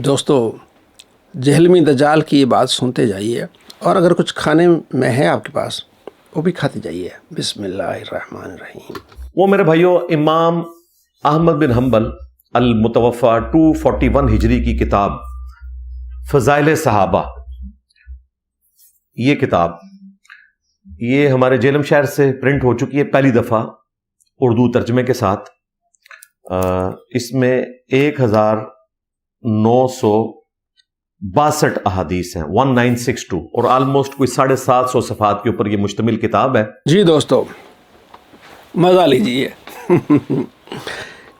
دوستو جہلمی دجال کی یہ بات سنتے جائیے، اور اگر کچھ کھانے میں ہے آپ کے پاس وہ بھی کھاتے جائیے۔ بسم اللہ الرحمن الرحیم۔ وہ میرے بھائیوں، امام احمد بن حنبل المتوفی 241 ہجری کی کتاب فضائل صحابہ، یہ کتاب یہ ہمارے جہلم شہر سے پرنٹ ہو چکی ہے پہلی دفعہ اردو ترجمے کے ساتھ۔ اس میں 1962 احادیث ہیں، 1962، اور آلموسٹ کوئی 750 صفحات کے اوپر یہ مشتمل کتاب ہے۔ جی دوستو مزہ لیجیے۔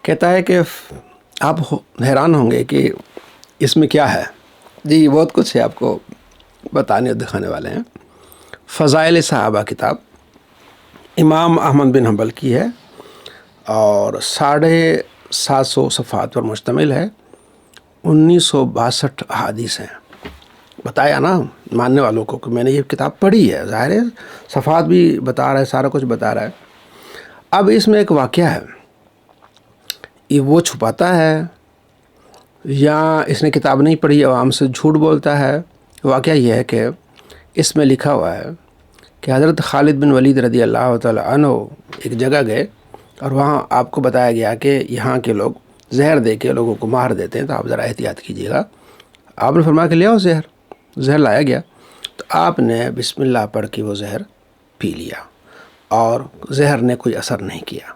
کہتا ہے کہ آپ حیران ہوں گے کہ اس میں کیا ہے۔ جی بہت کچھ ہے، آپ کو بتانے اور دکھانے والے ہیں۔ فضائل صحابہ کتاب امام احمد بن حنبل کی ہے اور 750 صفحات پر مشتمل ہے۔ 1962 احادیث ہیں۔ بتایا نا ماننے والوں کو کہ میں نے یہ کتاب پڑھی ہے، ظاہر ہے صفحات بھی بتا رہا ہے، سارا کچھ بتا رہا ہے۔ اب اس میں ایک واقعہ ہے، یہ وہ چھپاتا ہے یا اس نے کتاب نہیں پڑھی، عوام سے جھوٹ بولتا ہے۔ واقعہ یہ ہے کہ اس میں لکھا ہوا ہے کہ حضرت خالد بن ولید رضی اللہ تعالی عنہ ایک جگہ گئے اور وہاں آپ کو بتایا گیا کہ یہاں کے لوگ زہر دے کے لوگوں کو مار دیتے ہیں، تو آپ ذرا احتیاط کیجیے گا۔ آپ نے فرمایا کہ لے آؤ زہر لایا گیا، تو آپ نے بسم اللہ پڑھ کے وہ زہر پی لیا اور زہر نے کوئی اثر نہیں کیا۔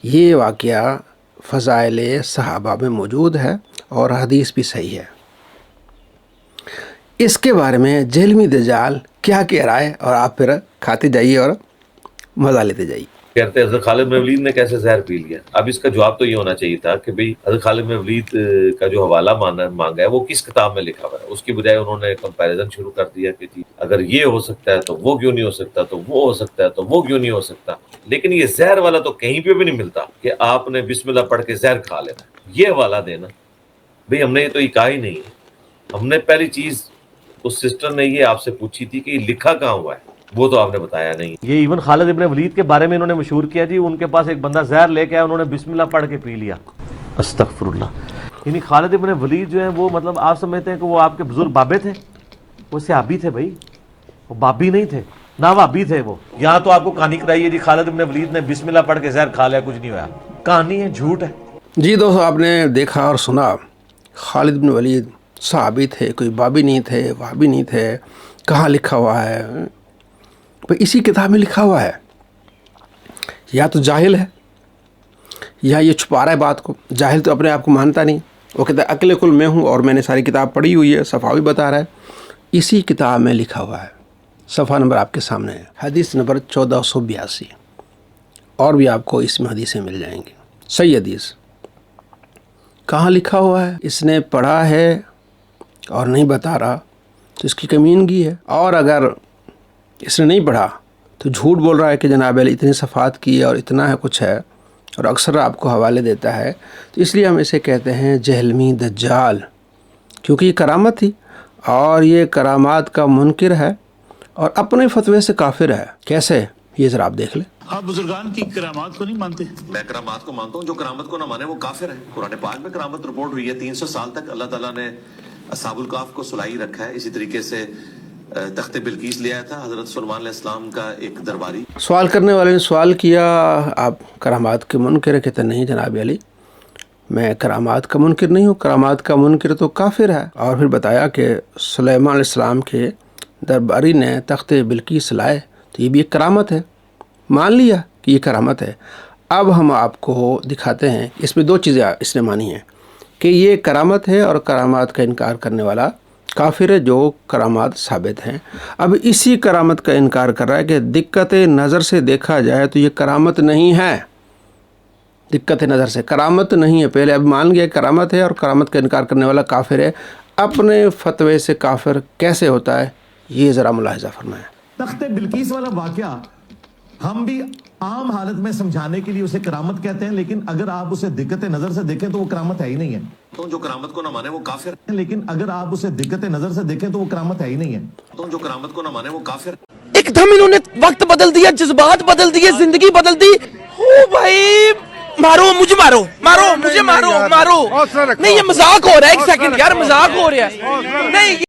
یہ واقعہ فضائل صحابہ میں موجود ہے اور حدیث بھی صحیح ہے۔ اس کے بارے میں جہلمی دجال کیا کہہ رہا ہے، اور آپ پھر کھاتے جائیے اور مزہ لیتے جائیے۔ کہتے ہیں حضرت خالد بن ولید نے کیسے زہر پی لیا۔ اب اس کا جواب تو یہ ہونا چاہیے تھا کہ بھئی حضرت خالد بن ولید کا جو حوالہ مانگا ہے وہ کس کتاب میں لکھا ہوا ہے۔ اس کی بجائے انہوں نے کمپیریزن شروع کر دیا کہ جی اگر یہ ہو سکتا ہے تو وہ کیوں نہیں ہو سکتا، تو وہ ہو سکتا ہے تو وہ کیوں نہیں ہو سکتا۔ لیکن یہ زہر والا تو کہیں پہ بھی نہیں ملتا کہ آپ نے بسم اللہ پڑھ کے زہر کھا لینا، یہ حوالہ دینا۔ بھئی ہم نے یہ تو یہ کہا ہی نہیں ہے۔ ہم نے پہلی چیز اس سسٹر نے یہ آپ سے پوچھی تھی کہ یہ لکھا کہاں ہوا ہے، وہ تو آپ نے بتایا نہیں۔ یہ ایون خالد ابن ولید کے بارے میں انہوں نے مشہور کیا جی، ان کے پاس ایک بندہ زہر لے کے آیا، انہوں نے بسم اللہ پڑھ کے پی لیا۔ استغفر اللہ۔ یعنی خالد ابن ولید جو ہیں وہ مطلب آپ سمجھتے ہیں کہ وہ آپ کے بزرگ بابے تھے؟ وہ صحابی تھے بھائی، وہ بابی نہیں تھے، نہ وابی تھے وہ۔ یہاں تو آپ کو کہانی کرائیے جی خالد ابن ولید نے بسم اللہ پڑھ کے زہر کھا لیا، کچھ نہیں ہوا۔ کہانی ہے، جھوٹ ہے۔ جی دوستو آپ نے دیکھا اور سنا، خالد بن ولید صحابی تھے، کوئی بابی نہیں تھے، وابی نہیں تھے۔ کہاں لکھا ہوا ہے؟ اسی کتاب میں لکھا ہوا ہے۔ یا تو جاہل ہے یا یہ چھپا رہا ہے بات کو۔ جاہل تو اپنے آپ کو مانتا نہیں، وہ کہتا ہے عقل کل میں ہوں اور میں نے ساری کتاب پڑھی ہوئی ہے، صفحہ بھی بتا رہا ہے۔ اسی کتاب میں لکھا ہوا ہے، صفحہ نمبر آپ کے سامنے ہے، حدیث نمبر 1482، اور بھی آپ کو اس میں حدیثیں مل جائیں گی، صحیح حدیث۔ کہاں لکھا ہوا ہے؟ اس نے پڑھا ہے اور نہیں بتا رہا تو اس کی کمینگی ہے، اور اگر اس نے نہیں پڑھا تو جھوٹ بول رہا ہے کہ جناب علی اتنی صفحات کی ہے اور اتنا ہے کچھ ہے، اور اکثر آپ کو حوالے دیتا ہے۔ تو اس لیے ہم اسے کہتے ہیں جہلمی دجال، کیونکہ یہ کرامت تھی اور یہ کرامات کا منکر ہے اور اپنے فتوے سے کافر ہے۔ کیسے؟ یہ ذرا آپ دیکھ لیں۔ آپ بزرگان کی کرامات کو نہیں مانتے؟ میں کرامات کو مانتا ہوں، جو کرامت کو نہ مانے وہ کافر ہے۔ قرآن پاک میں کرامت رپورٹ ہوئی ہے، 300 سال تک اللہ تعالیٰ نے اصحاب الکہف کو سلائی رکھا ہے۔ اسی طریقے سے تخت بلقیس لے آیا تھا حضرت سلیمان علیہ السلام کا ایک درباری۔ سوال کرنے والے نے سوال کیا، آپ کرامات کے منکر ہیں؟ کہتے نہیں جناب علی میں کرامات کا منکر نہیں ہوں، کرامات کا منکر تو کافر ہے۔ اور پھر بتایا کہ سلیمان علیہ السلام کے درباری نے تخت بلقیس لائے تو یہ بھی ایک کرامت ہے، مان لیا کہ یہ کرامت ہے۔ اب ہم آپ کو دکھاتے ہیں، اس میں دو چیزیں اس نے مانی ہیں کہ یہ کرامت ہے اور کرامات کا انکار کرنے والا کافر ہے جو کرامات ثابت ہیں۔ اب اسی کرامت کا انکار کر رہا ہے کہ دقت نظر سے دیکھا جائے تو یہ کرامت نہیں ہے، دقت نظر سے کرامت نہیں ہے۔ پہلے اب مان گیا کرامت ہے اور کرامت کا انکار کرنے والا کافر ہے۔ اپنے فتوے سے کافر کیسے ہوتا ہے یہ ذرا ملاحظہ فرمائیں۔ تخت بلقیس والا واقعہ ہم بھی عام حالت میں سمجھانے کے لیے اسے کرامت کہتے ہیں، لیکن اگر آپ اسے دقت نظر سے دیکھیں تو وہ کرامت ہے ہی نہیں ہے۔ تو جو کرامت کو نہ مانے وہ کافر ہے، لیکن اگر آپ اسے دقت نظر سے دیکھیں تو وہ کرامت ہے ہی نہیں ہے۔ تو جو کرامت کو نہ مانے وہ کافر ہے۔ ایک دم انہوں نے وقت بدل دیا، جذبات بدل دیے، زندگی بدل دی۔ او بھائی مارو مجھے، مارو مجھے، مارو نہیں، یہ مذاق ہو رہا ہے۔ ایک سیکنڈ یار، مذاق ہو رہا ہے نہیں